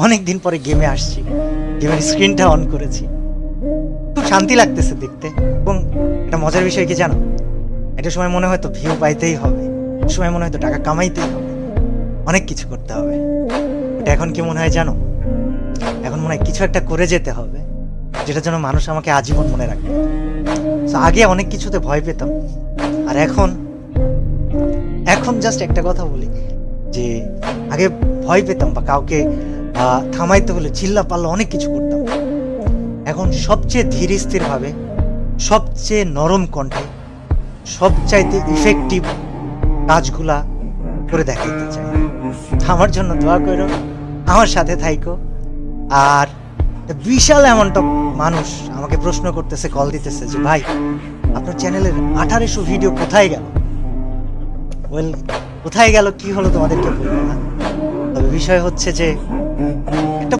অনেক দিন পরে গেমে আসছি, গেমের স্ক্রিনটা অন করেছি, খুব শান্তি লাগতেছে দেখতে। এবং এটা মজার বিষয় কি জানো, একটা সময় মনে হয় তো ভিউ পাইতেই হবে, একটা সময় মনে হয় তো টাকা কামাইতেই হবে, অনেক কিছু করতে হবে। এটা এখন কি মনে হয় জানো, এখন মনে হয় কিছু একটা করে যেতে হবে যেটার জন্য মানুষ আমাকে আজীবন মনে রাখবে। তো আগে অনেক কিছুতে ভয় পেতাম, আর এখন এখন জাস্ট একটা কথা বলি যে আগে ভয় পেতাম বা কাউকে থামাইতে হলে চিল্লা পাল্লা অনেক কিছু করতাম। এখন সবচেয়ে ধীর স্থির ভাবে, সবচেয়ে নরম কণ্ঠে, সবচাইতে ইফেক্টিভ কাজগুলা করে দেখাইতে চাই। আমার জন্য দোয়া করো, আমার সাথে থাইকো। আর বিশাল অ্যামাউন্ট অফ মানুষ আমাকে প্রশ্ন করতেছে, কল দিতেছে যে ভাই আপনার চ্যানেলের 1800 ভিডিও কোথায় গেল। ওয়েল, কোথায় গেল কি হলো তোমাদেরকে বলবো না, তবে বিষয় হচ্ছে যে